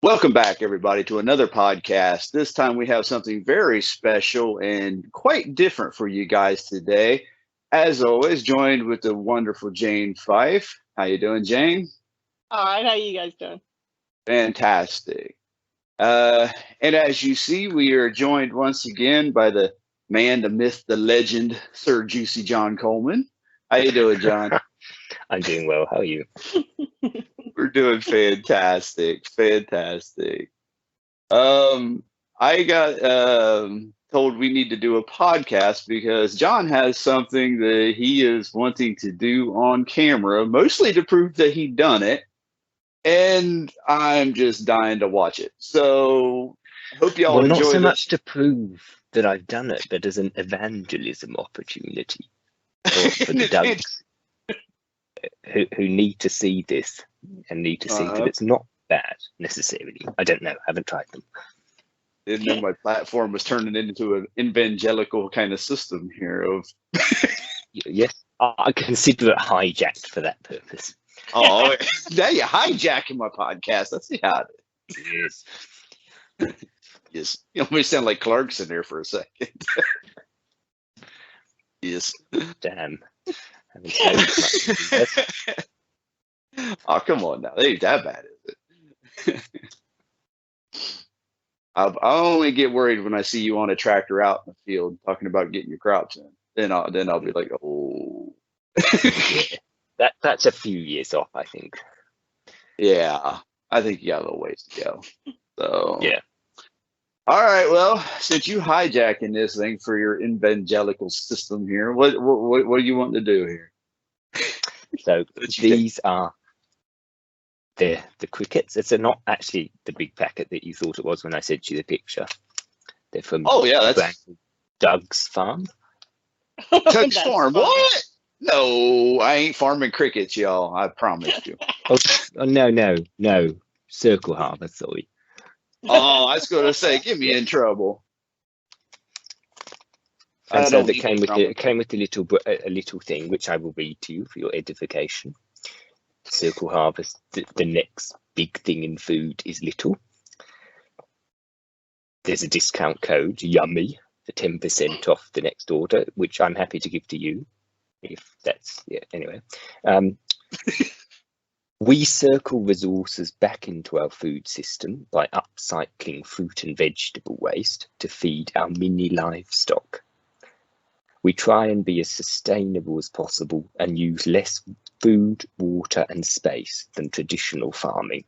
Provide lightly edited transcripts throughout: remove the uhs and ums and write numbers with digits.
Welcome back, everybody, to another podcast. This time we have something very special and quite different for you guys today. As always, joined with the wonderful Jane Fyffe. How you doing, Jane? All right, how you guys doing? Fantastic. And as you see, we are joined once again by the man, the myth, the legend, Sir Juicy John Coleman. How you doing, John? I'm doing well. How are you? We're doing fantastic. Fantastic. I got told we need to do a podcast because John has something that he is wanting to do on camera, mostly to prove that he done it. And I'm just dying to watch it. So hope y'all enjoy not so this. much to prove that I've done it, but as an evangelism opportunity for the dogs who need to see this and need to see that it's not bad necessarily. I don't know. I haven't tried them. And then my platform was turning into an evangelical kind of system here of Yes, I consider it hijacked for that purpose. oh, now you're hijacking my podcast. Let's see how it is. Yes. Yes. You almost sound like Clarkson there for a second. Yes. Damn. Haven't said much. Oh, come on now. They ain't that bad, is it? I only get worried when I see you on a tractor out in the field talking about getting your crops in. Then I'll be like, oh. Yeah. That's a few years off, I think. Yeah, I think you got a little ways to go. So Yeah. All right. Well, since you hijacking this thing for your evangelical system here, what do you want to do here? So these are the crickets. It's not actually the big packet that you thought it was when I sent you the picture. They're from that's Doug's farm. Doug's farm. What? No, I ain't farming crickets, y'all. I promise you. Oh no. Circle harvest, sorry. Oh, I was going to say, get me in trouble. And so that came with a little thing which I will read to you for your edification. Circle harvest. The next big thing in food is little. There's a discount code, yummy, for 10% off the next order, which I'm happy to give to you. If that's anyway. We circle resources back into our food system by upcycling fruit and vegetable waste to feed our mini livestock. We try and be as sustainable as possible and use less food, water and space than traditional farming.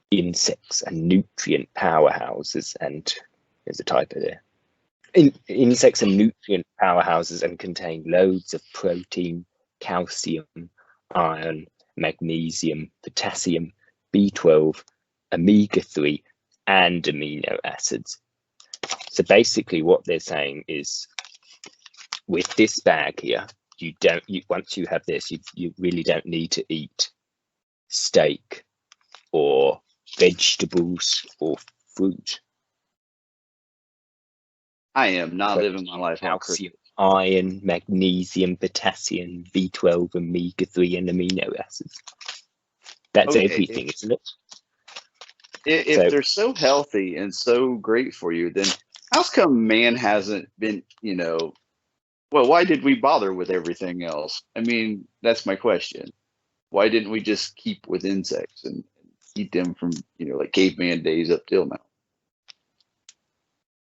Insects and nutrient powerhouses, and there's a typo there. Insects and nutrient powerhouses and contain loads of protein, calcium, iron, magnesium, potassium, B12, omega-3 and amino acids. So basically what they're saying is with this bag here, once you have this, you really don't need to eat steak or vegetables or fruit. I am not living my life on calcium, iron, magnesium, potassium, B12, omega-3 and amino acids. That's everything, isn't it? If they're so healthy and so great for you, then how come man hasn't been, well, why did we bother with everything else? I mean, that's my question. Why didn't we just keep with insects and eat them from, like caveman days up till now?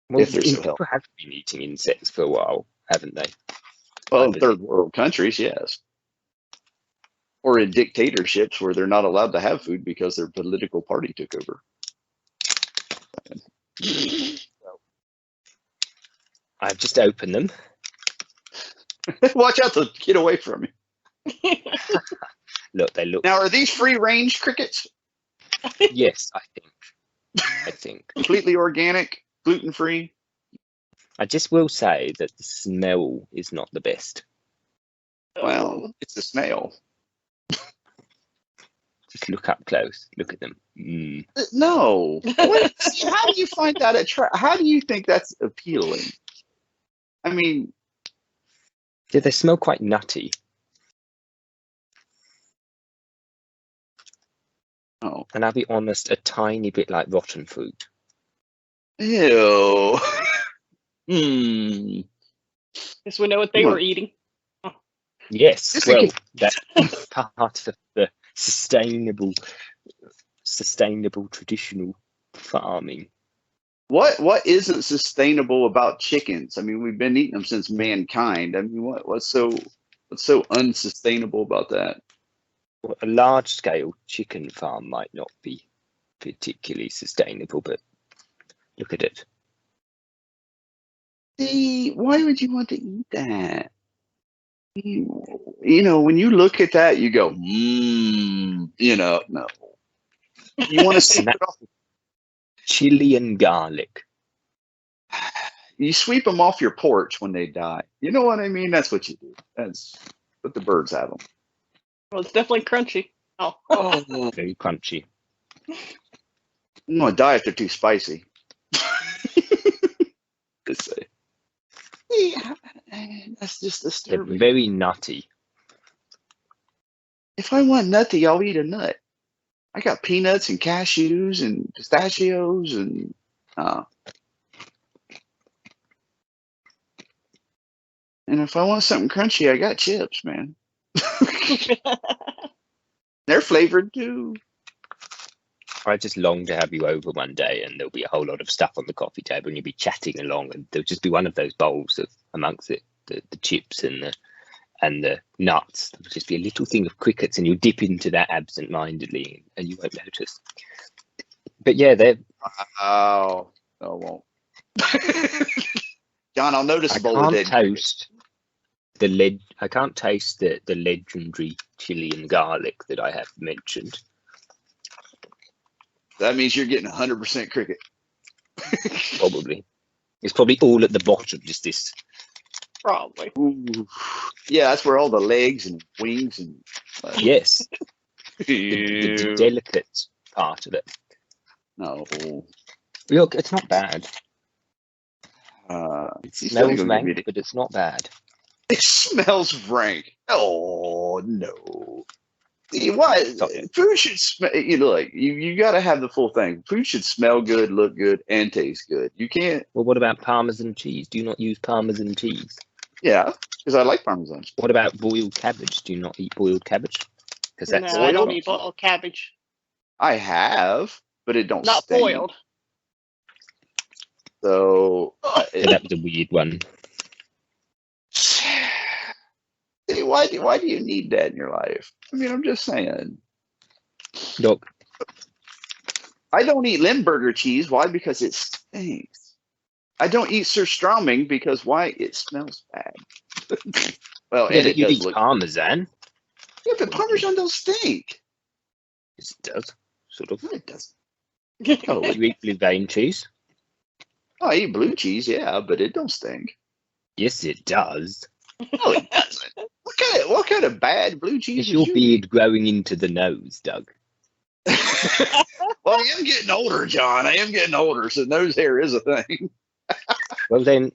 Well, if they're so people healthy. have been eating insects for a while, haven't they? Well, in third world countries, yes. Or in dictatorships where they're not allowed to have food because their political party took over. I've just opened them. Watch out to get away from me. Look, they look. Now, are these free range crickets? Yes, I think. Completely organic, gluten free. I just will say that the smell is not the best. Well, it's a snail. Just look up close. Look at them. No. See, how do you find that how do you think that's appealing? I mean, yeah, they smell quite nutty. Oh, And I'll be honest, a tiny bit like rotten fruit. ew. Guess we know what they Come on. were eating. Yes, Just well, thinking- that's part of the sustainable traditional farming. What isn't sustainable about chickens? I mean, we've been eating them since mankind. I mean, what's so unsustainable about that? Well, a large-scale chicken farm might not be particularly sustainable, but look at it. See, why would you want to eat that? You know, when you look at that, you go, you know, no. You want to sweep it off. Chili and garlic. You sweep them off your porch when they die. You know what I mean? That's what you do. That's what the birds have them. Well, it's definitely crunchy. Oh. Oh, Very crunchy. I'm gonna die if they're too spicy. Just say. Yeah, that's just They're disturbing. very nutty. If I want nutty, I'll eat a nut. I got peanuts and cashews and pistachios and if I want something crunchy, I got chips, man. They're flavored too. I just long to have you over one day, and there'll be a whole lot of stuff on the coffee table, and you'll be chatting along, and there'll just be one of those bowls of amongst it, the chips and the nuts. There'll just be a little thing of crickets, and you'll dip into that absent-mindedly, and you won't notice. But yeah, they're. Oh, I won't. John, I'll notice I a bowl of can't dead crickets. toast I can't taste the legendary chili and garlic that I have mentioned. That means you're getting 100% cricket. Probably. It's probably all at the bottom, just this. Probably. Ooh. Yeah, that's where all the legs and wings and. Yes, the delicate part of it. No. Look, it's not bad. It It smells rank, but it's not bad. It smells rank. Oh no. Why? Food should smell. You know, like you got to have the full thing. Food should smell good, look good, and taste good. You can't. Well, what about Parmesan cheese? Do you not use Parmesan cheese? Yeah, because I like Parmesan. What about boiled cabbage? Do you not eat boiled cabbage? Because No, that's I don't boiled? eat boiled cabbage. I have, but it don't Not stink. boiled. So that was a weird one. why do you need that in your life? I mean, I'm just saying. Look, I don't eat Limburger cheese. Why? Because it stinks. I don't eat surströmming because why? It smells bad. Well, yeah, and it you does eat look. Parmesan. Yeah, but Parmesan don't stink. Yes, it does. Sort of. No, it doesn't. Oh, You eat blue vein cheese? I eat blue cheese, yeah, but it don't stink. Yes, it does. No, it doesn't. What kind of bad blue cheese Is your you beard growing into the nose, Doug? Well, I am getting older, John. I am getting older, so nose hair is a thing. Well, then,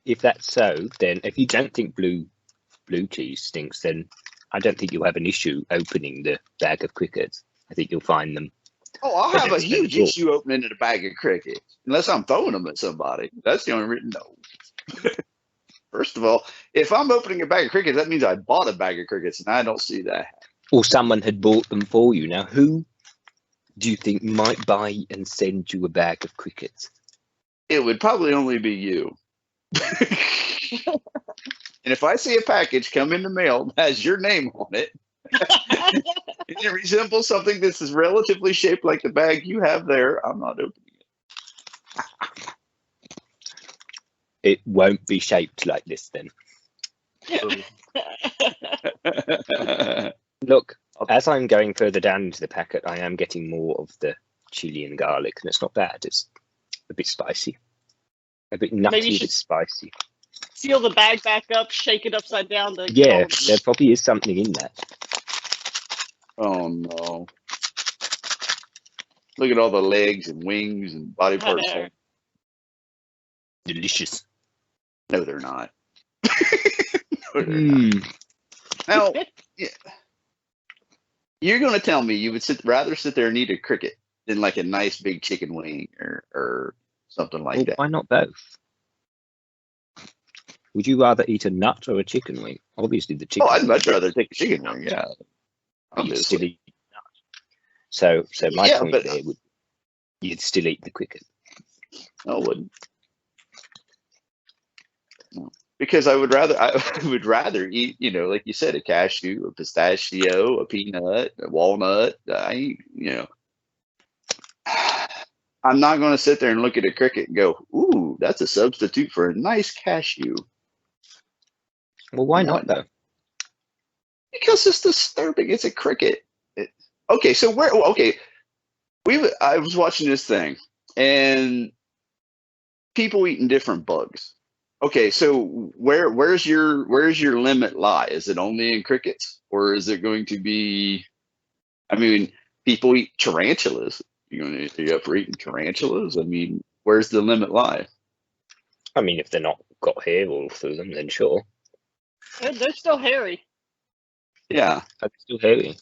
if that's so, then if you don't think blue cheese stinks, then I don't think you'll have an issue opening the bag of crickets. I think you'll find them. Oh, I'll have a That's huge cool. issue opening a bag of crickets, unless I'm throwing them at somebody. That's the only reason. No. First of all, if I'm opening a bag of crickets, that means I bought a bag of crickets, and I don't see that. Or someone had bought them for you. Now, who do you think might buy and send you a bag of crickets? It would probably only be you. And if I see a package come in the mail that has your name on it, and it resembles something that's relatively shaped like the bag you have there, I'm not opening It won't be shaped like this then. it. Look, as I'm going further down into the packet, I am getting more of the chili and garlic, and it's not bad. It's a bit spicy, a bit nutty, a bit spicy. Seal the bag back up, shake it upside down. To Yeah, there probably is something in that. Oh no. Look at all the legs and wings and body parts. Delicious. No, they're not. No, they're not. Now, yeah. You're going to tell me you would rather sit there and eat a cricket than like a nice big chicken wing or something like that. Why not both? Would you rather eat a nut or a chicken wing? Obviously, the chicken. Oh, I'd wing. much rather take a chicken wing. Yeah, You'd still eat the nut. So my point there would you'd still eat the cricket. I wouldn't. No. Because I would rather eat, like you said, a cashew, a pistachio, a peanut, a walnut. I'm not going to sit there and look at a cricket and go, "Ooh, that's a substitute for a nice cashew." Well, why not though? Because it's disturbing. It's a cricket. Okay, so I was watching this thing, and people eating different bugs. Okay, so where's your limit lie? Is it only in crickets, or is it going to be? I mean, people eat tarantulas. Are you up for eating tarantulas? I mean, where's the limit lie? I mean, if they're not got hair all through them, then sure. They're still hairy. Yeah, They're still hairy.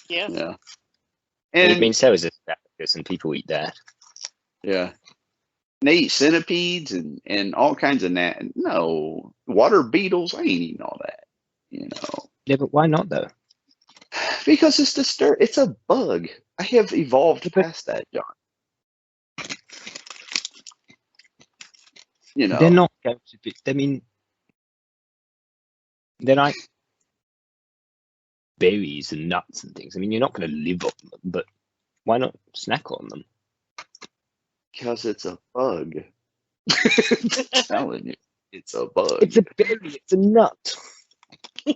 Yeah. yeah. And And I mean, so is asparagus, and people eat that. yeah. And they eat centipedes and all kinds of no water beetles. I ain't eating all that, Yeah, but why not though? because it's it's a bug. I have evolved past that, John. They're not going to be. I mean, they're like berries and nuts and things. I mean, you're not going to live on them, but why not snack on them? Because it's a bug. I'm telling you, it's a bug. It's a berry. It's a nut.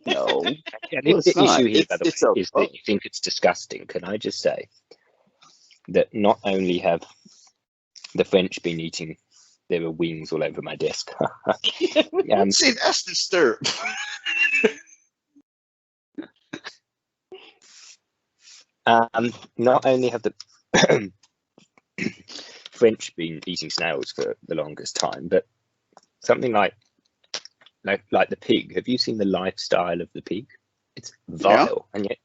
No. Yeah, Well, the it's not. issue here, by the It's way, a is bug. that you think it's disgusting. Can I just say that not only have the French been eating, there were wings all over my desk. See, that's disturbed. Not only have the French been eating snails for the longest time, but something like the pig. Have you seen the lifestyle of the pig? It's vile, and yet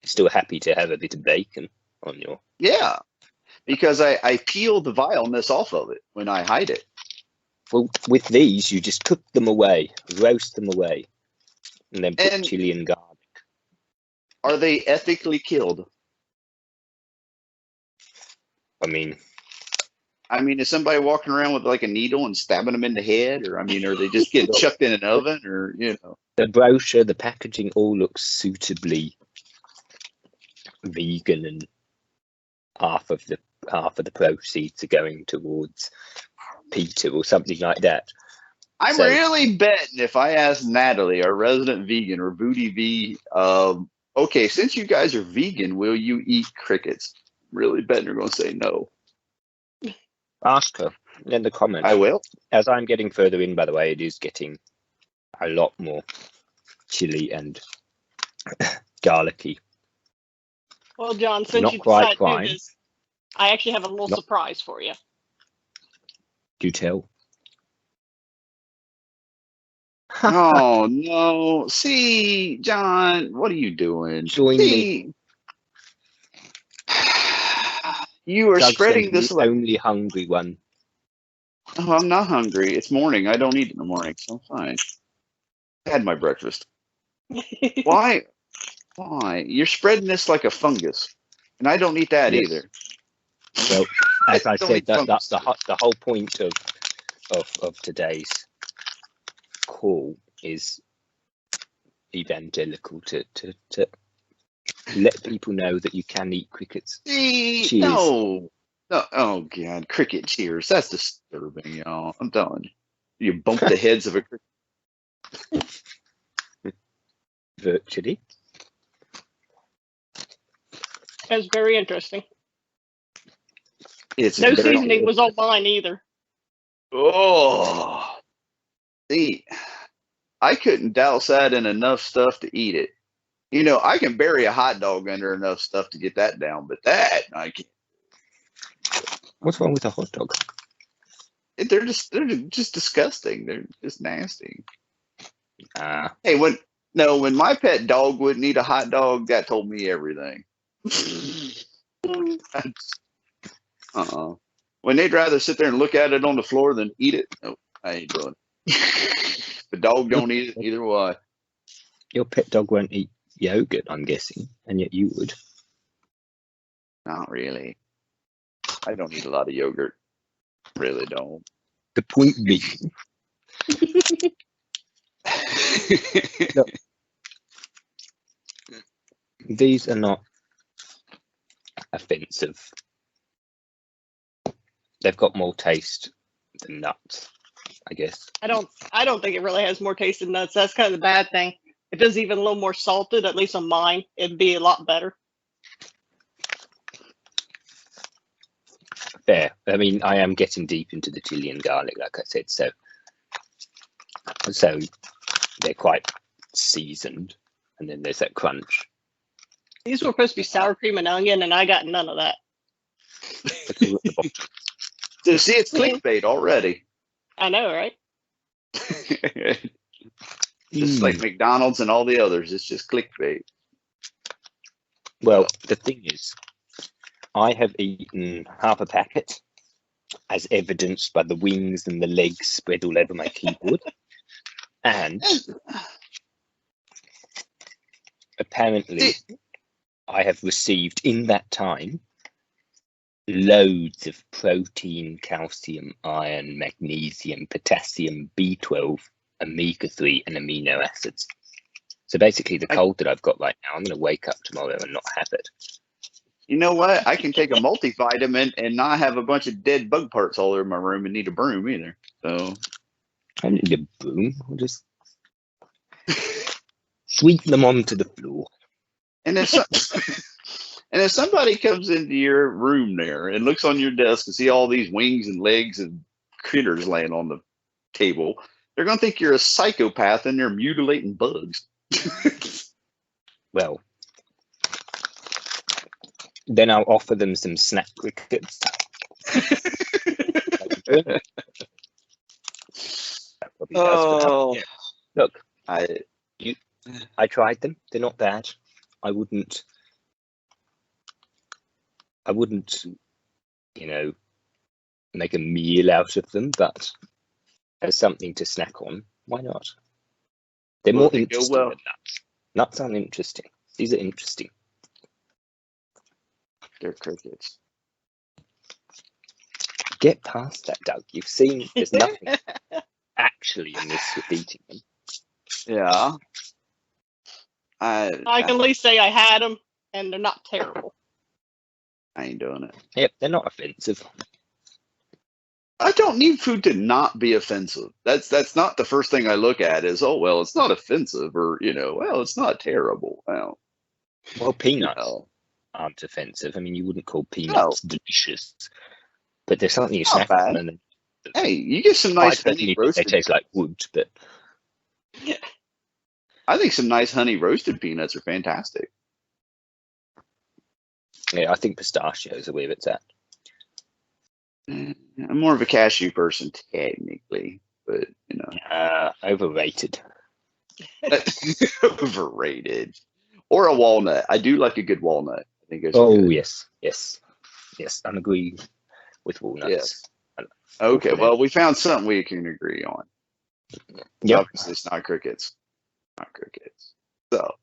you're still happy to have a bit of bacon on your. Yeah, because I peel the vileness off of it when I hide it. Well, with these, you just cook them away, roast them away, and then put chili and garlic. Are they ethically killed? I mean, is somebody walking around with like a needle and stabbing them in the head, or are they just getting chucked in an oven, or The brochure, the packaging, all looks suitably vegan, and half of the proceeds are going towards PETA or something like that. I'm really betting if I ask Natalie, our resident vegan, or Booty V, okay, since you guys are vegan, will you eat crickets? Really betting you're going to say no. Ask her in the comments. I will. As I'm getting further in, by the way, it is getting a lot more chili and garlicky. Well, John, since Not you quite decided to fine. do this, I actually have a little surprise for you. Do tell. Oh no! See, John, what are you doing? Join me. You are Doug spreading says this. the only hungry one. Oh, I'm not hungry. It's morning. I don't eat in the morning, so I'm fine. I had my breakfast. Why? Why? You're spreading this like a fungus, and I don't eat that either. Well, as I said, fungus. the whole point of today's call is evangelical to let people know that you can eat crickets. See, Cheers. no, oh god, cricket cheers. That's disturbing, y'all. I'm telling you. You bump the heads of a cricket. Virtually. That's very interesting. It's No very seasoning was on mine either. Oh, see, I couldn't douse that in enough stuff to eat it. I can bury a hot dog under enough stuff to get that down, but that I can't. What's wrong with a hot dog? They're just disgusting. They're just nasty. Ah. Hey, No, when my pet dog wouldn't eat a hot dog, that told me everything. When they'd rather sit there and look at it on the floor than eat it, no, I ain't doing it. The dog don't eat it either way. Your pet dog won't eat yogurt, I'm guessing, and yet you would. Not really. I don't eat a lot of yogurt. Really don't. The point being, look, these are not offensive. They've got more taste than nuts, I guess. I don't think it really has more taste than nuts. That's kind of the bad thing. If it was even a little more salted, at least on mine, it'd be a lot better. Fair. I mean, I am getting deep into the chili and garlic, like I said, so they're quite seasoned, and then there's that crunch. These were supposed to be sour cream and onion, and I got none of that. So see, it's clickbait already. I know, right? Just like McDonald's and all the others, it's just clickbait. Well, the thing is, I have eaten half a packet, as evidenced by the wings and the legs spread all over my keyboard. And apparently, I have received in that time loads of protein, calcium, iron, magnesium, potassium, B12, omega-3, and amino acids. So basically, the cold that I've got right now, I'm going to wake up tomorrow and not have it. You know what? I can take a multivitamin and not have a bunch of dead bug parts all over my room and need a broom either. So I don't need a broom. I'll just sweep them onto the floor. And if somebody comes into your room there and looks on your desk and see all these wings and legs and critters laying on the table, they're going to think you're a psychopath and they're mutilating bugs. Well, then I'll offer them some snack crickets. Oh, yeah. Look, I tried them. They're not bad. I wouldn't, make a meal out of them, but as something to snack on, why not? They're more interesting than nuts. Nuts aren't interesting. These are interesting. They're crickets. Get past that, Doug. You've seen there's nothing actually in this with eating them. Yeah. I can at least say I had them, and they're not terrible. I ain't doing it. Yep, they're not offensive. I don't need food to not be offensive. That's not the first thing I look at is, oh, well, it's not offensive, or, well, it's not terrible. Well, peanuts aren't offensive. I mean, you wouldn't call peanuts delicious, but there's something you snack on. And hey, you get some nice honey roasted. They taste like wood, but I think some nice honey roasted peanuts are fantastic. Yeah, I think pistachios are where it's at. I'm more of a cashew person, technically, but overrated. Overrated. Or a walnut. I do like a good walnut. I think it's good. Yes. I'm agreeing with walnuts. Yes. Okay, well, we found something we can agree on. Yep. Obviously, it's not crickets. Not crickets. So,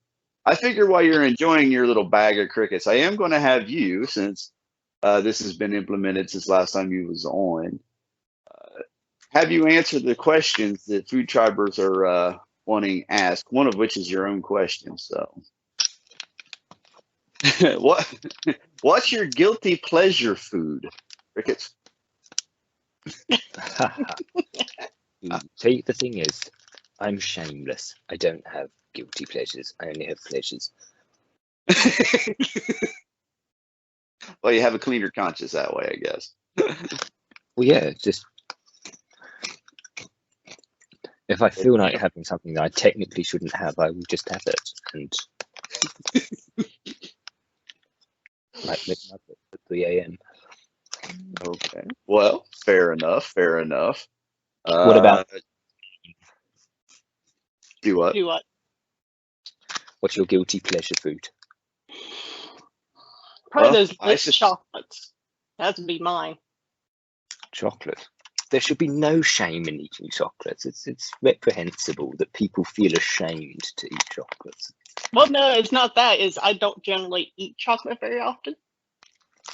I figure while you're enjoying your little bag of crickets, I am going to have you, since this has been implemented since last time you was on, have you answer the questions that FoodTribers are wanting asked, one of which is your own question. So, what's your guilty pleasure food? Crickets. See, the thing is, I'm shameless. I don't have guilty pleasures. I only have pleasures. Well, you have a cleaner conscience that way, I guess. Well, yeah, just if I feel like having something that I technically shouldn't have, I will just have it. And like McNuggets at 3 a.m. Okay. Well, fair enough. What about do what? Do what? What's your guilty pleasure food? Probably Well, those lit chocolates. That'd be mine. Chocolate. There should be no shame in eating chocolates. It's reprehensible that people feel ashamed to eat chocolates. Well, no, it's not that. Is I don't generally eat chocolate very often.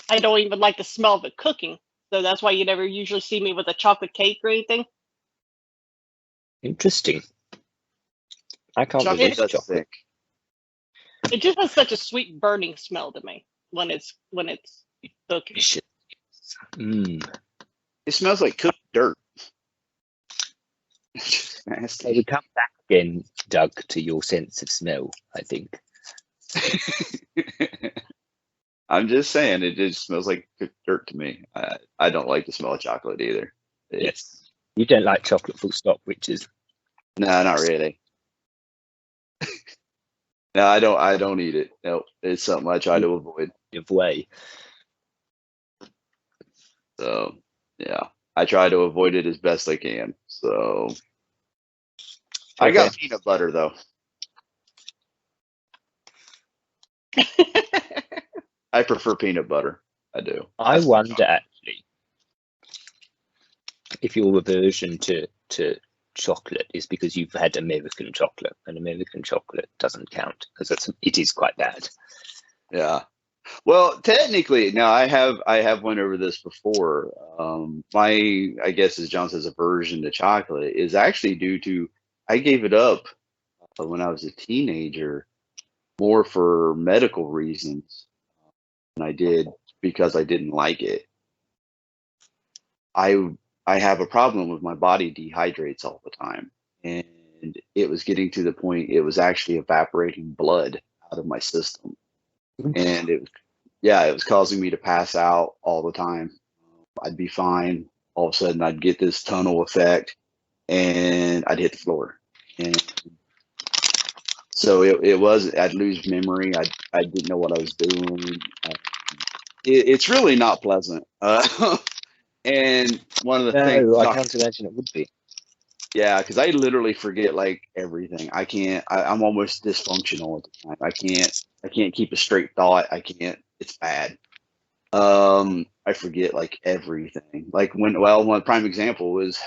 I don't even like the smell of it cooking. So that's why you never usually see me with a chocolate cake or anything. Interesting. I can't chocolate resist does chocolate. thick. It just has such a sweet burning smell to me when it's cooking. Mm. It smells like cooked dirt. So Nasty. we come back again, Doug, to your sense of smell, I think. I'm just saying, it just smells like cooked dirt to me. I don't like the smell of chocolate either. Yes. You don't like chocolate full stop, Richard. No, not really. No, I don't eat it. No, it's something I try to avoid. Give way. So yeah, I try to avoid it as best I can. So I got peanut butter though. I prefer peanut butter. I do. I wonder actually if your aversion to chocolate is because you've had American chocolate, and American chocolate doesn't count because it is quite bad. Yeah. Well, technically, now I have went over this before. I guess, as John says, aversion to chocolate is actually due to I gave it up when I was a teenager, more for medical reasons than I did because I didn't like it. I have a problem with my body dehydrates all the time, and it was getting to the point it was actually evaporating blood out of my system, and it was causing me to pass out all the time. I'd be fine. All of a sudden, I'd get this tunnel effect, and I'd hit the floor. And so it was. I'd lose memory. I didn't know what I was doing. It's really not pleasant. And one of the things I can't imagine it would be. Yeah, because I literally forget like everything. I can't. I'm almost dysfunctional at the time. I can't keep a straight thought. I can't. It's bad. I forget like everything. Like one prime example was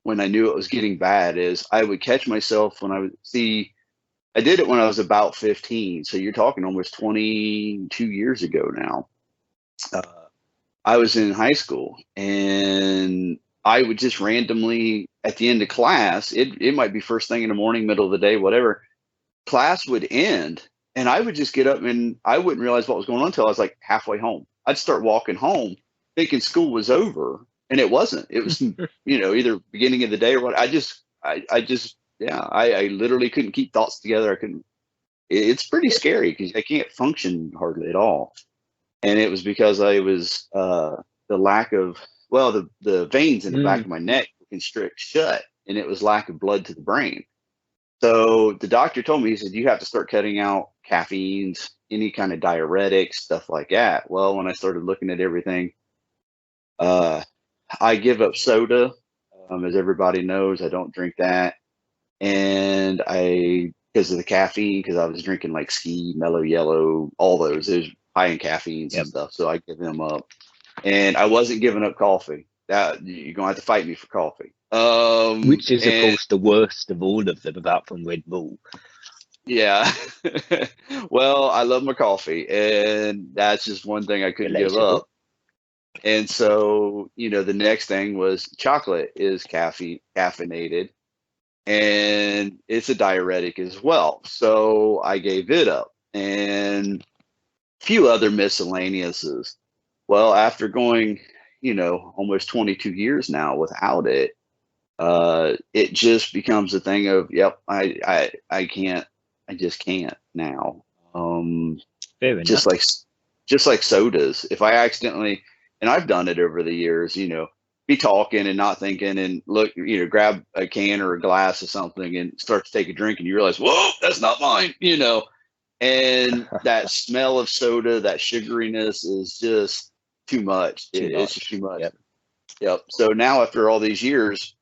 when I knew it was getting bad is I would catch myself when I would see. I did it when I was about 15. So you're talking almost 22 years ago now. I was in high school and I would just randomly at the end of class, it might be first thing in the morning, middle of the day, whatever, class would end and I would just get up and I wouldn't realize what was going on until I was like halfway home. I'd start walking home thinking school was over and it wasn't. It was, either beginning of the day or what. I literally couldn't keep thoughts together. I couldn't. It's pretty scary because I can't function hardly at all. And it was because I was the lack of the veins in the back of my neck were constrict shut, and it was lack of blood to the brain. So the doctor told me, he said, you have to start cutting out caffeines, any kind of diuretics, stuff like that. Well, when I started looking at everything, I give up soda. As everybody knows, I don't drink that. And because of the caffeine, because I was drinking like Ski, Mellow Yellow, all those. There's high in caffeines and stuff, so I give them up. And I wasn't giving up coffee. That you're gonna have to fight me for coffee. Which is, of course, the worst of all of them, apart from Red Bull. Yeah. Well, I love my coffee, and that's just one thing I couldn't give up. And so, the next thing was chocolate is caffeinated, and it's a diuretic as well. So I gave it up, and a few other miscellaneouses. Well, after going, almost 22 years now without it, it just becomes a thing of, yep, I can't, I just can't now. Just like sodas. If I accidentally, and I've done it over the years, be talking and not thinking and look, grab a can or a glass of something and start to take a drink and you realize, whoa, that's not mine, and that smell of soda, that sugariness is just too much. It's just too much. Yep. So now after all these years,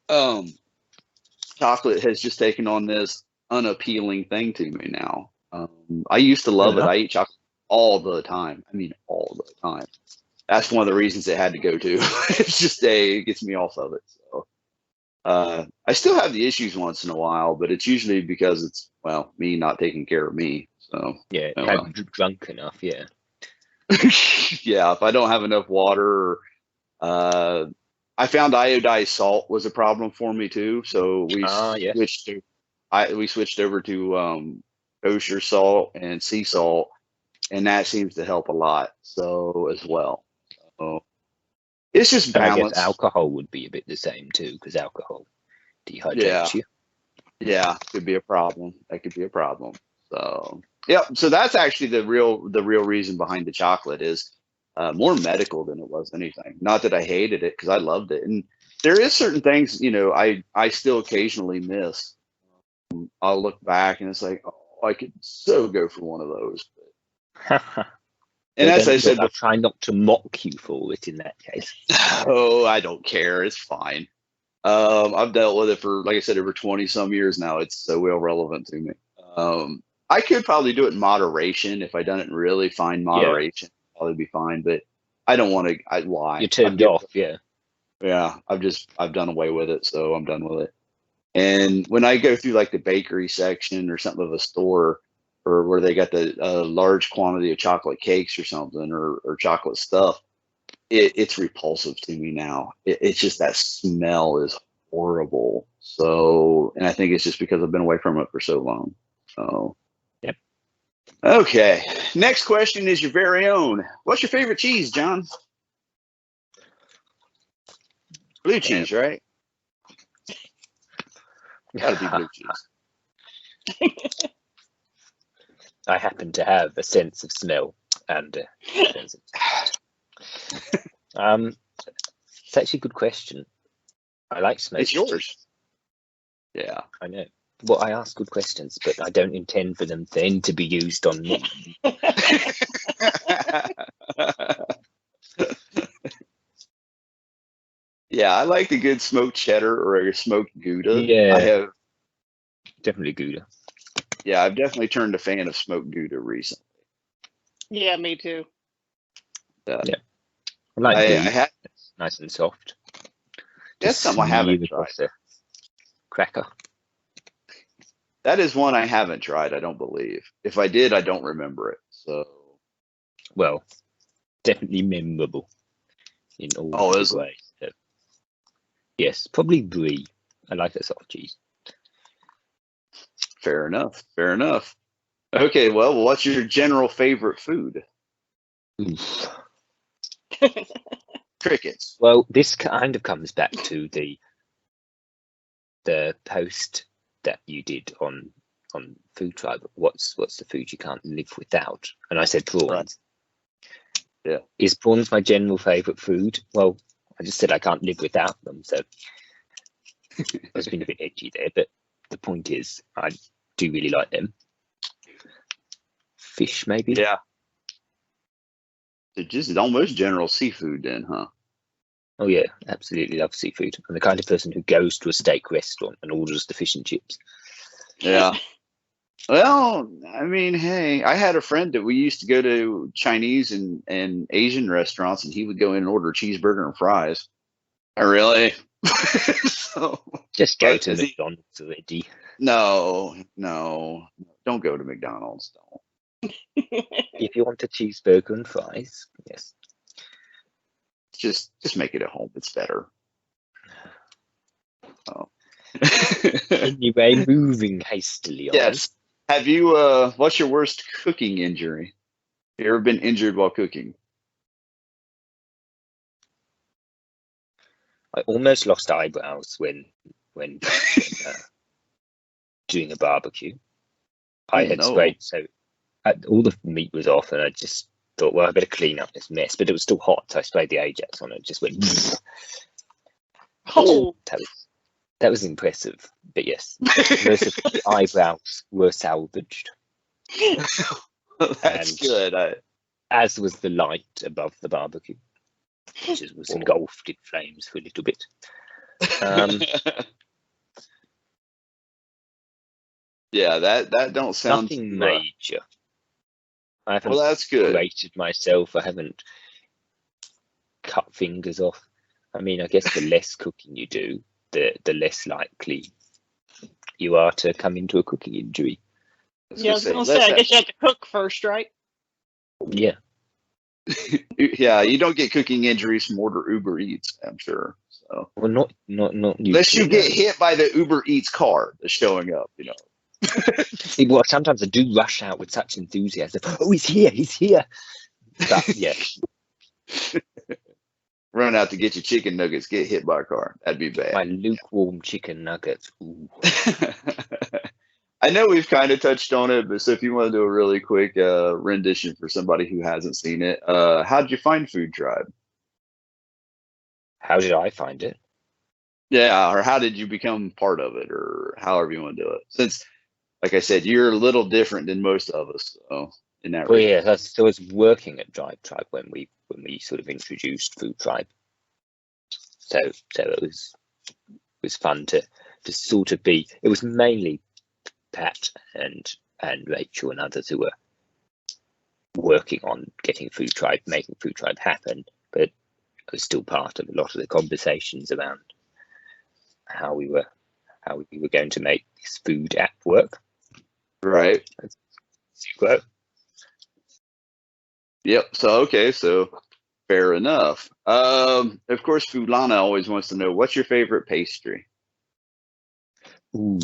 chocolate has just taken on this unappealing thing to me now. I used to love it. I eat chocolate all the time. I mean, all the time. That's one of the reasons it had to go to. It's just it gets me off of it. So I still have the issues once in a while, but it's usually because it's, well, me not taking care of me. So yeah, oh, have you drunk enough? Yeah. yeah, if I don't have enough water, I found iodized salt was a problem for me too. So we Yes. switched over to kosher salt and sea salt, and that seems to help a lot. So as well, so it's just And I balance. guess alcohol would be a bit the same too, because alcohol dehydrates you. Yeah, could be a problem. That could be a problem. So yeah, so that's actually the real reason behind the chocolate is more medical than it was anything. Not that I hated it, because I loved it, and there is certain things, I still occasionally miss. I'll look back and it's like, oh, I could so go for one of those. And as I said, I'll try not to mock you for it in that case. oh, I don't care. It's fine. I've dealt with it for, like I said, over 20 some years now. It's so irrelevant to me. I could probably do it in moderation. If I done it in really fine moderation, probably be fine. But I don't want to. Why? You're turned off, yeah. Yeah, I've done away with it, so I'm done with it. And when I go through like the bakery section or something of a store, or where they got the large quantity of chocolate cakes or something, or chocolate stuff, it's repulsive to me now. It's just that smell is horrible. So, and I think it's just because I've been away from it for so long. So, yep. Okay. Next question is your very own. What's your favorite cheese, John? Blue cheese, right? Gotta be blue cheese. I happen to have a sense of smell and a sense of it's actually a good question. I like smoked. It's yours. Yeah, I know. Well, I ask good questions, but I don't intend for them then to be used on me. Yeah, I like the good smoked cheddar or a smoked Gouda. Yeah, I have definitely Gouda. Yeah, I've definitely turned a fan of smoked Gouda recently. Yeah, me too. Yeah, I like I Brie. had It's nice and soft. that's something I haven't tried. Cracker. That is one I haven't tried, I don't believe. If I did, I don't remember it. So, well, definitely memorable in all ways. So, yes, probably Brie. I like that soft cheese. Fair enough. Fair enough. Okay, well, what's your general favorite food? Oof. Crickets. Well, this kind of comes back to the post that you did on FoodTribe. What's the food you can't live without? And I said prawns. Right. Yeah. Is prawns my general favorite food? Well, I just said I can't live without them, so I was being a bit edgy there, but the point is I do really like them. Fish, maybe? Yeah. It's just almost general seafood then, huh? Oh yeah, absolutely love seafood. I'm the kind of person who goes to a steak restaurant and orders the fish and chips. Yeah. Well, I mean, hey, I had a friend that we used to go to Chinese and Asian restaurants, and he would go in and order a cheeseburger and fries. Oh, really? So, just go to McDonald's already. No, don't go to McDonald's. Don't. If you want a cheeseburger and fries, yes. Just make it at home. It's better. Oh. Anyway, moving hastily on. Yes. Have you? What's your worst cooking injury? Have you ever been injured while cooking? I almost lost eyebrows when doing a barbecue. I had sprayed, so all the meat was off, and I just thought, well, I better clean up this mess. But it was still hot, so I sprayed the Ajax on it. Just went. Oh, that was impressive. But yes, most of the eyebrows were salvaged. That's good. As was the light above the barbecue, which was engulfed in flames for a little bit. Yeah, that don't sound Nothing too, major. I haven't well, that's good. rated myself. I haven't cut fingers off. I mean, I guess the less cooking you do, the less likely you are to come into a cooking injury. Yeah, I was gonna say, I guess you have to cook first, right? Yeah. Yeah, you don't get cooking injuries from Uber Eats, I'm sure. So, Well, not unless you get hit by the Uber Eats car that's showing up, you know. Well, sometimes I do rush out with such enthusiasm. Oh, he's here! He's here! But yeah, Run out to get your chicken nuggets, get hit by a car. That'd be bad. my lukewarm chicken nuggets. Ooh. I know we've kind of touched on it, but so if you want to do a really quick rendition for somebody who hasn't seen it, how did you find FoodTribe? How did I find it? Yeah, or how did you become part of it, or however you want to do it? Since, like I said, you're a little different than most of us, so in that Well, regard. yeah, so I was working at DriveTribe when we sort of introduced FoodTribe. So it was fun to sort of be. It was mainly Pat and Rachel and others who were working on getting FoodTribe, making FoodTribe happen, but I was still part of a lot of the conversations around how we were going to make this food app work. Right. Grow. Yep. So fair enough. Of course, Fulana always wants to know, what's your favorite pastry? Ooh.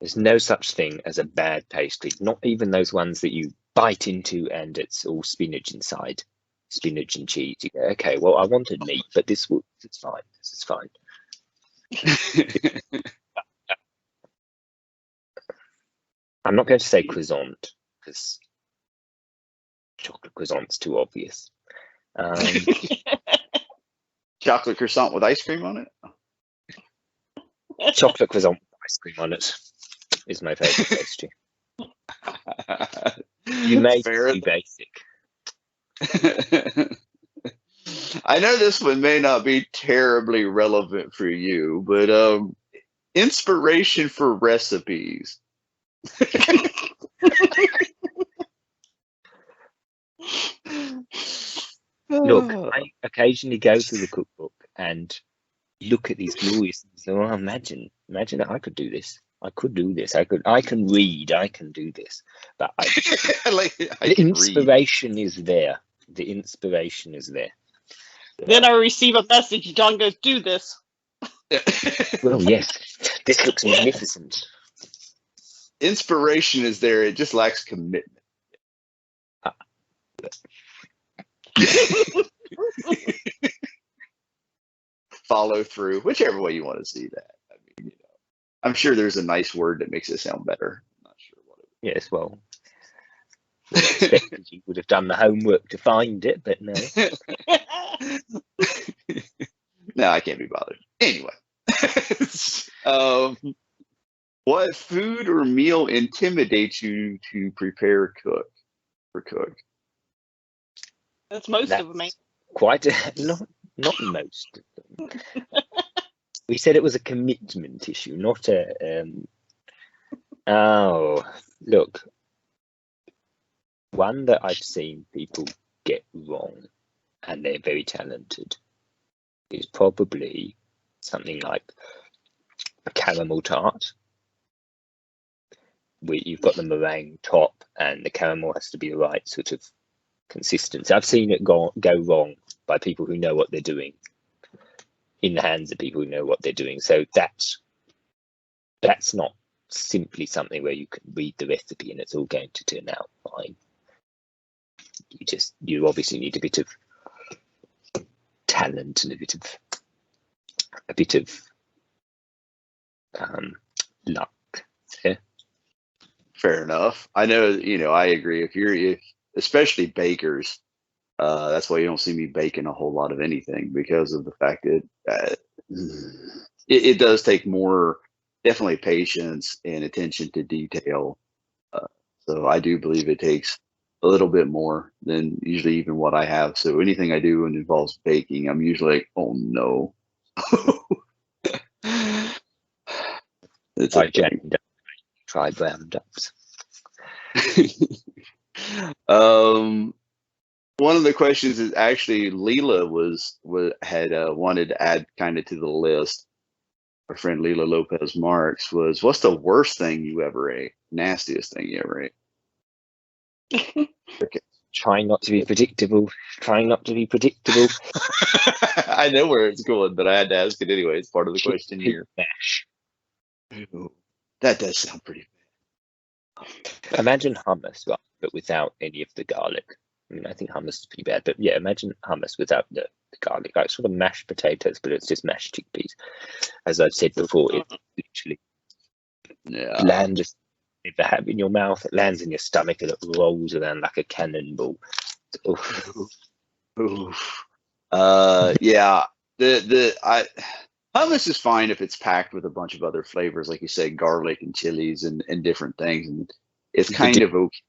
There's no such thing as a bad pastry, not even those ones that you bite into and it's all spinach inside, spinach and cheese. You go, okay, well, I wanted meat, but it's fine. This is fine. I'm not going to say croissant because chocolate croissant's too obvious. Chocolate croissant with ice cream on it? Chocolate croissant with ice cream on it is my favorite pastry. You may be basic. I know this one may not be terribly relevant for you, but inspiration for recipes. Look, I occasionally go through the cookbook and look at these glorious things. Oh, imagine that I could do this. I could do this. I can read. I can do this. But the inspiration is there. The inspiration is there. Then I receive a message. John goes, "Do this." Well, yes. This looks magnificent. Inspiration is there. It just lacks commitment. Follow through, whichever way you want to see that. I mean, I'm sure there's a nice word that makes it sound better. I'm not sure what it is. Yes, well, I expected you would have done the homework to find it, but no. No, I can't be bothered. Anyway, what food or meal intimidates you to prepare, cook? That's most of them, man. Quite not most of them. We said it was a commitment issue, not a. Oh, look. One that I've seen people get wrong, and they're very talented, is probably something like a caramel tart, where you've got the meringue top, and the caramel has to be the right sort of consistency. I've seen it go wrong by people who know what they're doing, in the hands of people who know what they're doing. So that's not simply something where you can read the recipe and it's all going to turn out fine. You obviously need a bit of talent and a bit of luck. Yeah. Fair enough. I know, I agree. If especially bakers, that's why you don't see me baking a whole lot of anything, because of the fact that it does take more, definitely patience and attention to detail. So I do believe it takes a little bit more than usually even what I have. So anything I do and involves baking, I'm usually like, oh no. It's Jane DriveTribe roundups. One of the questions is actually Leela had wanted to add kind of to the list. Our friend Leela Lopez Marks was, what's the worst thing you ever ate? Nastiest thing you ever ate? Okay. Trying not to be predictable. Trying not to be predictable. I know where it's going, but I had to ask it anyway. It's part of the question here. Mash. Ooh, that does sound pretty bad. Imagine hummus, right, but without any of the garlic. I mean, I think hummus is pretty bad, but yeah, imagine hummus without the garlic, like sort of mashed potatoes, but it's just mashed chickpeas. As I've said before, it's literally land just if they have in your mouth, it lands in your stomach and it rolls around like a cannonball. Oof. Oof. Yeah. Hummus is fine if it's packed with a bunch of other flavors, like you said, garlic and chilies and different things, and it's kind of okay.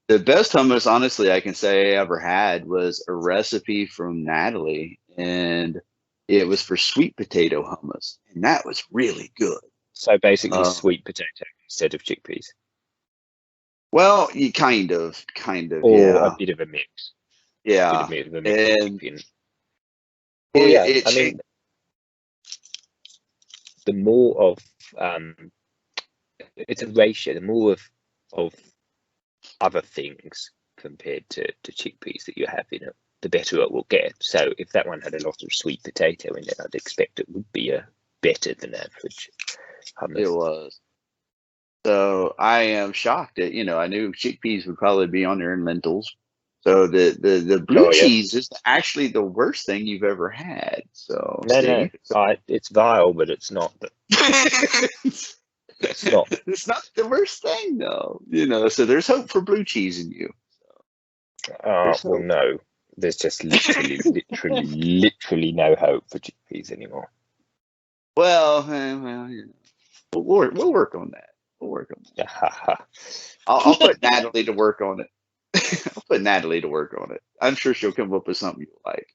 The best hummus, honestly, I can say I ever had was a recipe from Natalie, and it was for sweet potato hummus, and that was really good. So basically, sweet potato instead of chickpeas. Well, you kind of, or yeah. a bit of a mix. Yeah, a bit of a mix. and I mean, the more of it's a ratio. The more of other things compared to chickpeas that you have in it, the better it will get. So if that one had a lot of sweet potato in it, I'd expect it would be a better than average hummus. It was. So I am shocked at, I knew chickpeas would probably be on there and lentils. So the blue cheese is actually the worst thing you've ever had. So no, it's vile, but it's not. It's not. It's not the worst thing, though. So there's hope for blue cheese in you. Well, no, there's just literally no hope for chickpeas anymore. Well, we'll work on that. We'll work on that. I'll put Natalie to work on it. I'll put Natalie to work on it. I'm sure she'll come up with something you like.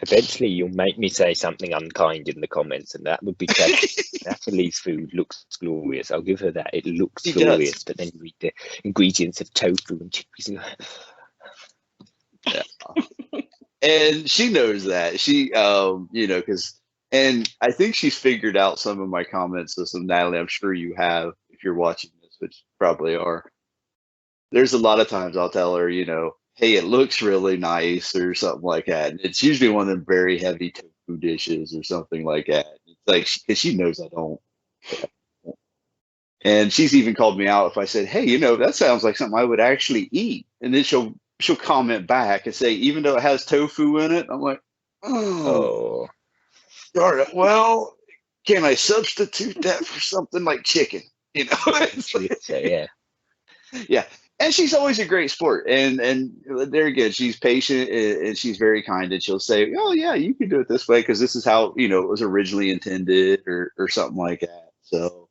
Eventually, you'll make me say something unkind in the comments, and that would be tragic. Natalie's food looks glorious. I'll give her that. It looks glorious, does. But then you read the ingredients of tofu and chickpeas. Yeah. And she knows that. She, and I think she's figured out some of my comment system, Natalie. I'm sure you have, if you're watching this, which you probably are. There's a lot of times I'll tell her, hey, it looks really nice or something like that. And it's usually one of them very heavy tofu dishes or something like that. It's like, because she knows I don't. And she's even called me out if I said, hey, that sounds like something I would actually eat. And then she'll comment back and say, even though it has tofu in it, I'm like, oh. Darn it. Well, can I substitute that for something like chicken? Yeah. Yeah. And she's always a great sport, and they're good. She's patient and she's very kind, and she'll say, "Oh yeah, you can do it this way because this is how it was originally intended, or something like that." So,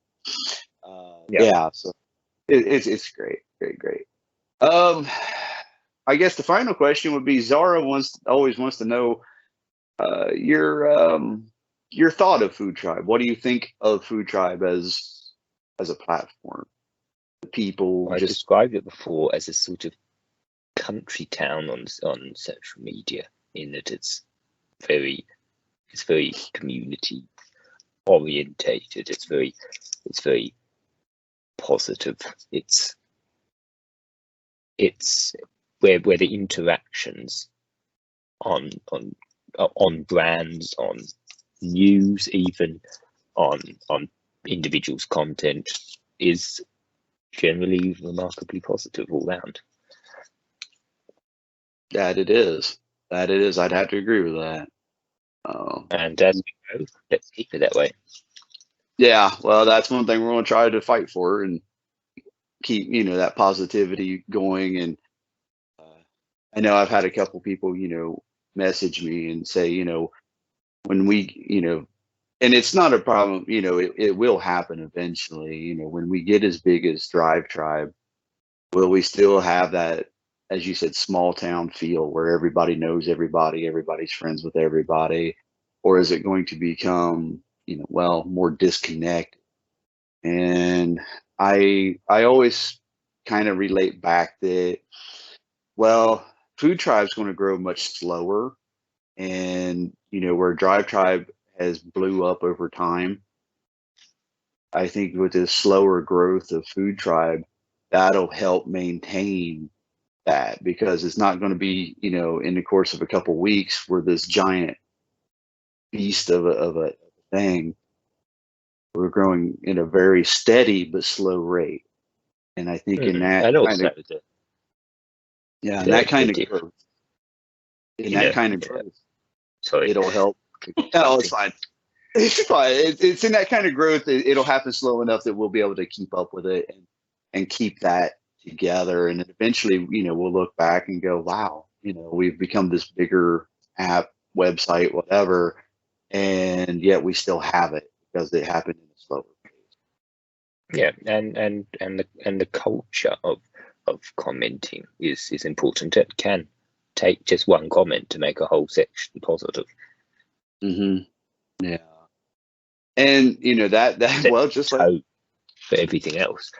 yeah. So it's great. I guess the final question would be: Zara always wants to know your thought of FoodTribe. What do you think of FoodTribe as a platform? The people. I described it before as a sort of country town on social media, in that it's very community orientated. It's very positive. It's where the interactions on brands, on news, even on individuals' content is generally remarkably positive all round. That it is. I'd have to agree with that. And as we go, let's keep it that way. Yeah, well, that's one thing we're going to try to fight for and keep, that positivity going. And I know I've had a couple people, message me and say, when we, and it's not a problem, it will happen eventually, when we get as big as DriveTribe, will we still have that, as you said, small town feel where everybody knows everybody, everybody's friends with everybody, or is it going to become, more disconnected? And I always kind of relate back that, well, FoodTribe's going to grow much slower, and where DriveTribe has blew up over time, I think with the slower growth of FoodTribe, that'll help maintain that, because it's not going to be, in the course of a couple of weeks, where this giant beast of a thing. We're growing in a very steady but slow rate, and I think in that and kind also of that kind of growth, sorry, it'll help. No, it's fine. It's fine. It's in that kind of growth. It'll happen slow enough that we'll be able to keep up with it and keep that together. And then eventually, we'll look back and go, wow, we've become this bigger app, website, whatever, and yet we still have it because it happened in a slower pace. Yeah, and the culture of commenting is important. It can take just one comment to make a whole section positive. Mm-hmm. Yeah. And that well, just like for everything else.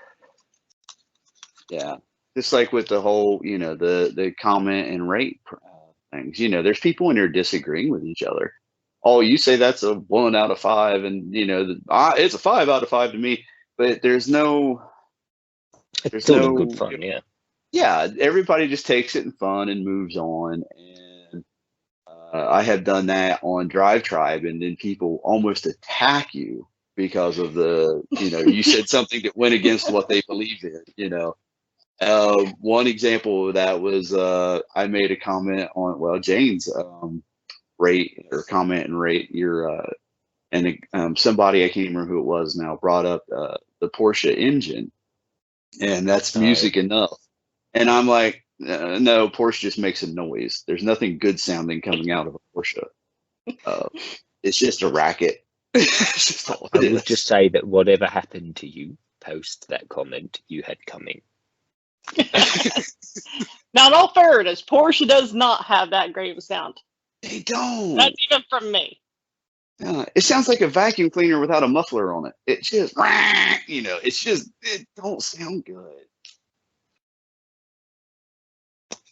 Yeah, just like with the whole, the comment and rate things. There's people in there disagreeing with each other. Oh, you say that's a 1 out of 5, and it's a 5 out of 5 to me. But there's no good fun. Yeah, everybody just takes it in fun and moves on. And I have done that on DriveTribe, and then people almost attack you because of you said something that went against what they believe in. One example of that was I made a comment on Jane's rate or comment and rate your and somebody, I can't remember who it was now, brought up the Porsche engine, and that's music enough. And I'm like, no, Porsche just makes a noise. There's nothing good sounding coming out of a Porsche. It's just a racket. It's just all I would just say that whatever happened to you post that comment, you had coming. Now, in all fairness, Porsche does not have that great of a sound. They don't. That's even from me. It sounds like a vacuum cleaner without a muffler on it. It just, it don't sound good.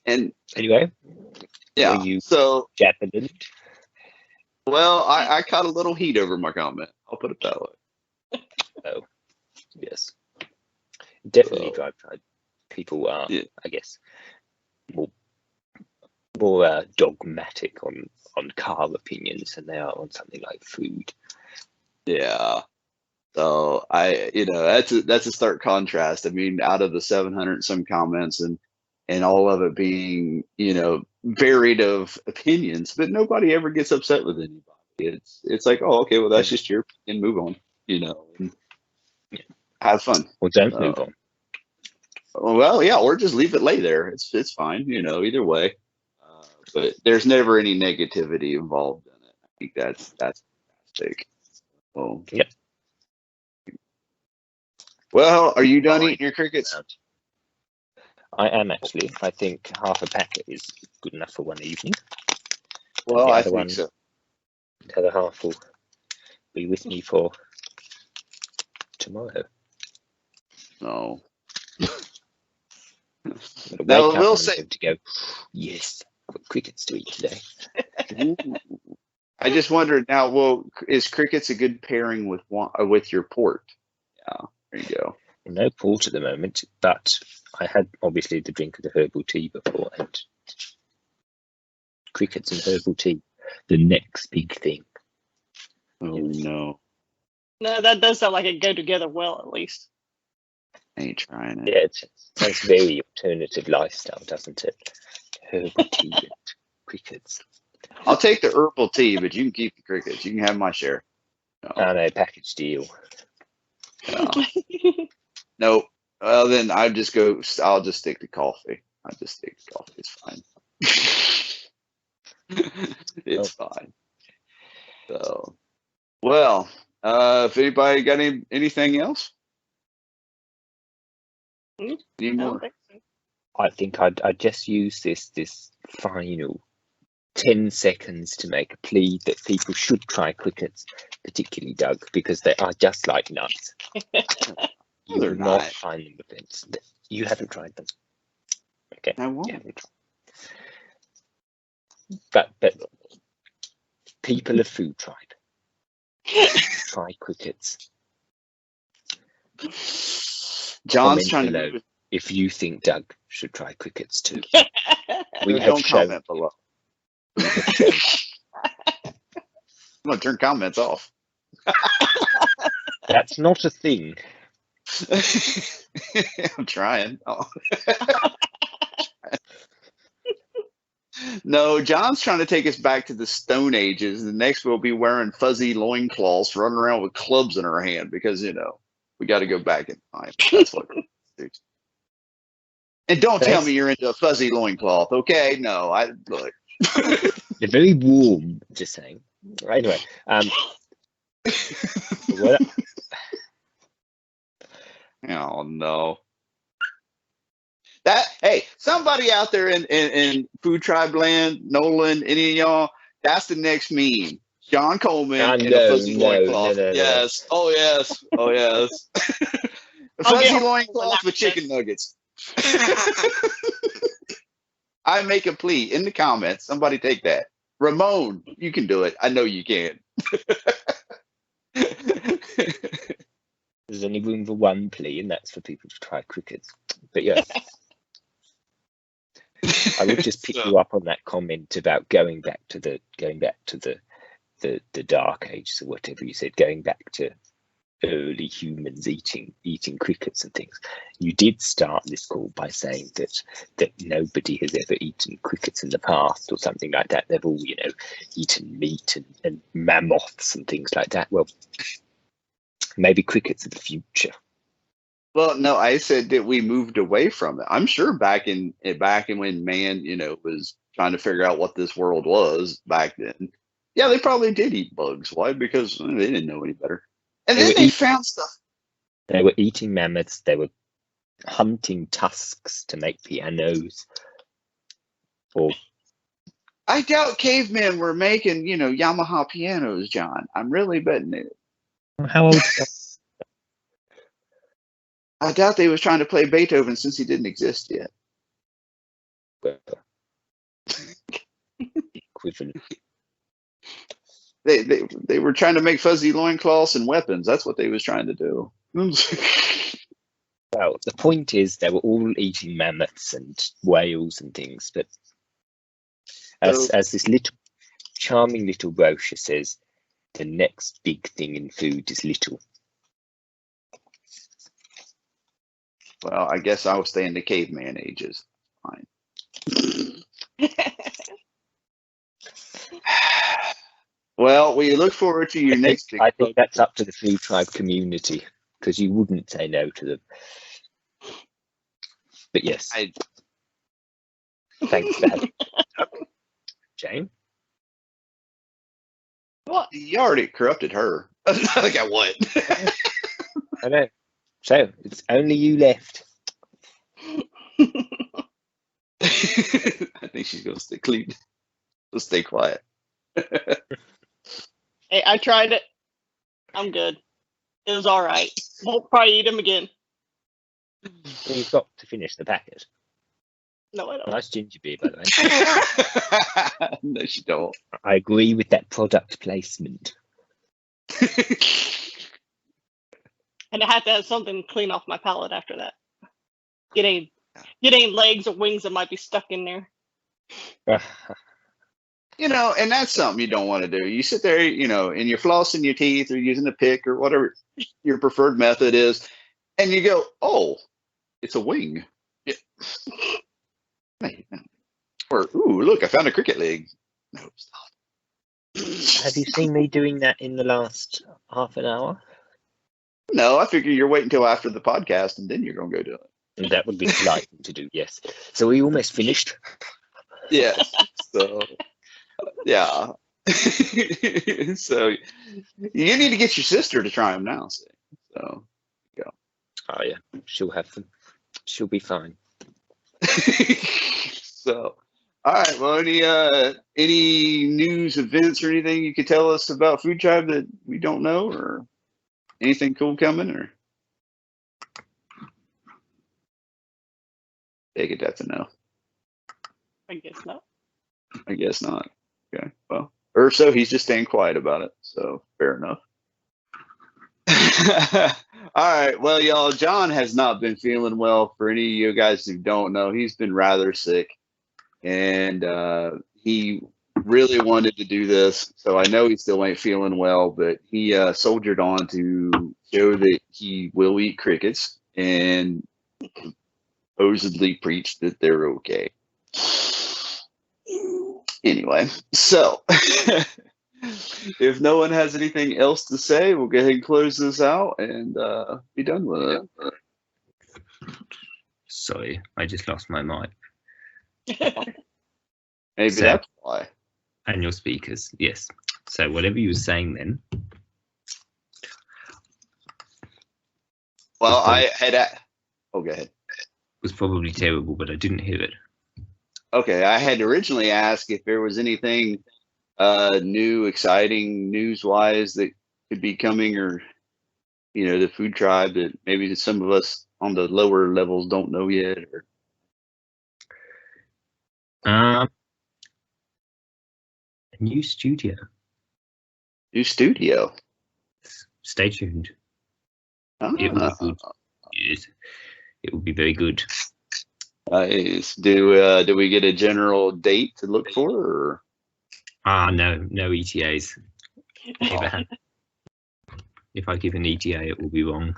And anyway, yeah. You so Japanese? Well, I caught a little heat over my comment. I'll put it that way. Oh, yes, definitely DriveTribe. People are, I guess, more dogmatic on car opinions than they are on something like food. Yeah. So that's a stark contrast. I mean, out of the 700 some comments and all of it being, varied of opinions, but nobody ever gets upset with anybody. It's like, oh, okay, well, that's just your opinion, move on, and have fun. Well, don't move on. Well, yeah, or just leave it lay there. It's fine, either way. But there's never any negativity involved in it. I think that's fantastic. Well, yep. Well, are you done eating your crickets? I am actually. I think half a packet is good enough for one evening. Well, I think so. The other half will be with me for tomorrow. No. Now we'll say to go. Yes, I've got crickets to eat today. I just wondered now. Well, is crickets a good pairing with your port? Yeah, there you go. No port at the moment, but I had obviously the drink of the herbal tea before, and crickets and herbal tea, the next big thing. Oh no! No, that does sound like it go together well, at least. I ain't trying it. Yeah, it sounds very alternative lifestyle, doesn't it? Herbal tea and crickets. I'll take the herbal tea, but you can keep the crickets. You can have my share. No, package deal. Nope. Well, then I'll just stick to coffee. It's fine. It's fine. So, well, if anybody got anything else? Any more? Think so. I think I'd just use this final 10 seconds to make a plea that people should try crickets, particularly Doug, because they are just like nuts. You They're will not not. find them offensive. You haven't tried them. Okay. I won't. You haven't tried. But people of FoodTribe, try crickets. John's Comment trying below to. if you think Doug should try crickets too. Don't comment below. I'm gonna turn comments off. That's not a thing. I'm trying. Oh. No, John's trying to take us back to the Stone Ages. The next we'll be wearing fuzzy loincloths, running around with clubs in our hand because, we got to go back in time. That's what we're doing. And don't tell me you're into a fuzzy loincloth, okay? No, look. They're very warm, just saying. Anyway, what? Oh, no. Hey, somebody out there in FoodTribe land, Nolan, any of y'all, that's the next meme. John Coleman in a fuzzy loincloth. No. Yes. Oh, yes. Oh, yes. A fuzzy loincloth with chicken nuggets. I make a plea in the comments. Somebody take that. Ramon, you can do it. I know you can. There's only room for one plea, and that's for people to try crickets. But yeah. I would just pick you up on that comment about going back to the dark ages or whatever you said, going back to early humans eating crickets and things. You did start this call by saying that nobody has ever eaten crickets in the past or something like that. They've all, eaten meat and mammoths and things like that. Well, maybe crickets are the future. Well, no, I said that we moved away from it. I'm sure back in when man, was trying to figure out what this world was back then. Yeah, they probably did eat bugs. Why? Because they didn't know any better. And then they found stuff. They were eating mammoths. They were hunting tusks to make pianos. Or I doubt cavemen were making, Yamaha pianos, John. I'm really betting it. How old? I doubt they was trying to play Beethoven since he didn't exist yet. Equivalent. They were trying to make fuzzy loincloths and weapons. That's what they was trying to do. Well, the point is they were all eating mammoths and whales and things, but as this little charming little brochure says, the next big thing in food is little. Well, I guess I'll stay in the caveman ages. Fine. Well, we look forward to your next. I think that's up to the FoodTribe community, because you wouldn't say no to them. But yes. Thanks, Dad. Jane? What? You already corrupted her. I got what? I know. So it's only you left. I think she's gonna stay clean. Let's stay quiet. Hey, I tried it. I'm good. It was all right. Won't probably eat them again. Well, you've got to finish the packet. No, I don't. Nice ginger beer, by the way. No, she don't. I agree with that product placement. And I had to have something clean off my palate after that. Get any legs or wings that might be stuck in there. And that's something you don't want to do. You sit there, and you're flossing your teeth or using a pick or whatever your preferred method is, and you go, "Oh, it's a wing." Yeah. Or, "Ooh, look, I found a cricket leg." No, stop. Have you seen me doing that in the last half an hour? No, I figure you're waiting until after the podcast and then you're going to go do it. And that would be polite to do, yes. So we almost finished. Yes. So, yeah. So you need to get your sister to try them now. So, go. Oh, yeah. She'll have them. She'll be fine. So, All right. Well, any news, events, or anything you could tell us about FoodTribe that we don't know, or anything cool coming, or take it that's a no. I guess not. I guess not. Okay. Well, or so he's just staying quiet about it. So fair enough. All right. Well, y'all, John has not been feeling well. For any of you guys who don't know, he's been rather sick, and he really wanted to do this. So I know he still ain't feeling well, but he soldiered on to show that he will eat crickets and supposedly preach that they're okay. Anyway, so if no one has anything else to say, we'll go ahead and close this out and be done with it. Sorry, I just lost my mic. Maybe So- that's why. And your speakers, yes. So whatever you were saying then. Well, I had. Oh, go ahead. Was probably terrible, but I didn't hear it. Okay, I had originally asked if there was anything new, exciting, news-wise that could be coming, or the FoodTribe that maybe some of us on the lower levels don't know yet. Or A new studio. new studio. Stay tuned. Ah, It will be good. Yes, it will be very good. nice. Do we get a general date to look for? Or? No ETAs. Never had. If I give an ETA, it will be wrong.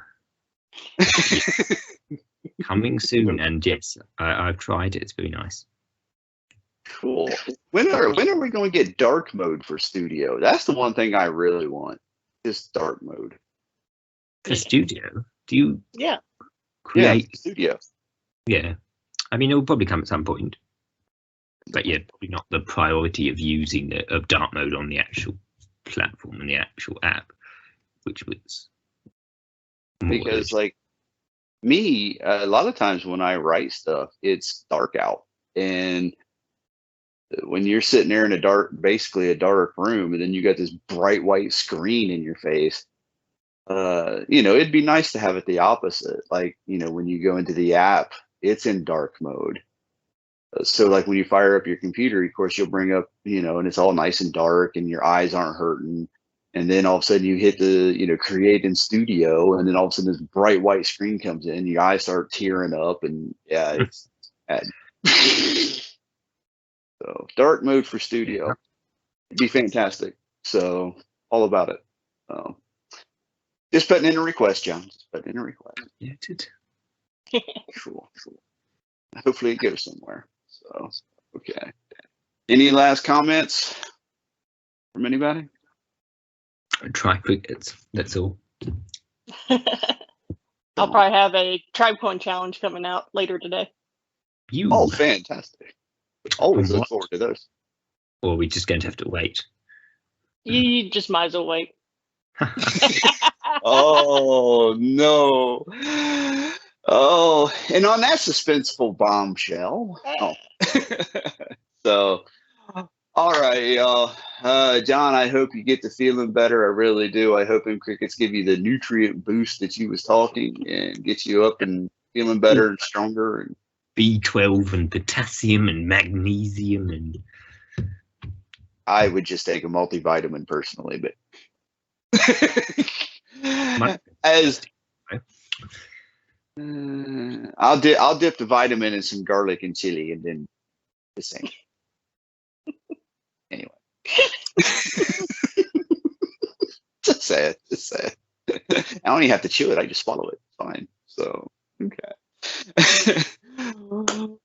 Coming soon, and yes, I've tried it. It's very nice. Cool. When are we going to get dark mode for studio? That's the one thing I really want. Just dark mode. For studio, do you Yeah. create? Yeah, studio. Yeah, I mean, it will probably come at some point, but yeah, probably not the priority of using of dark mode on the actual platform and the actual app, which was more Because like me, a lot of times when I write stuff, it's dark out, and when you're sitting there in basically a dark room, and then you got this bright white screen in your face, it'd be nice to have it the opposite. Like, when you go into the app, it's in dark mode. So like when you fire up your computer, of course, you'll bring up, and it's all nice and dark and your eyes aren't hurting. And then all of a sudden you hit the, create in studio, and then all of a sudden this bright white screen comes in, your eyes start tearing up, and yeah, it's bad. So dark mode for studio. It'd be fantastic. So all about it. Just putting in a request, John. Just putting in a request. Yeah, it did. Cool. Hopefully it goes somewhere. So, okay. Any last comments from anybody? Try crickets. That's all. I'll probably have a TribeCoin challenge coming out later today. You. Oh, fantastic. Always look What? forward to those. Or are we just going to have to wait? You just might as well wait. Oh, no. Oh, and on that suspenseful bombshell. Oh. So, all right, y'all. John, I hope you get to feeling better. I really do. I hope them crickets give you the nutrient boost that you was talking and get you up and feeling better and stronger. And B12 and potassium and magnesium and I would just take a multivitamin personally, but as I'll dip the vitamin in some garlic and chili, and then the same. Anyway, just say it. I don't even have to chew it. I just swallow it. It's fine. So okay.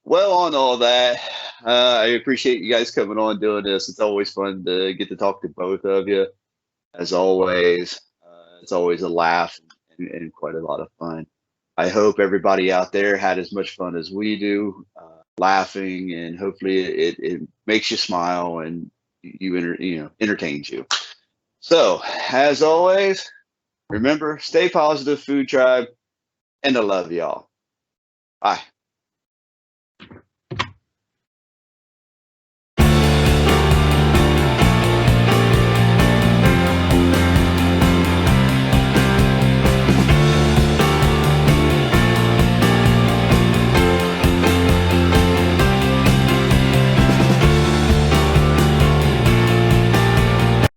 Well, on all that, I appreciate you guys coming on doing this. It's always fun to get to talk to both of you. As always, it's always a laugh and quite a lot of fun. I hope everybody out there had as much fun as we do, laughing, and hopefully it makes you smile and entertains you. So, as always, remember, stay positive, Food Tribe, and I love y'all. Bye.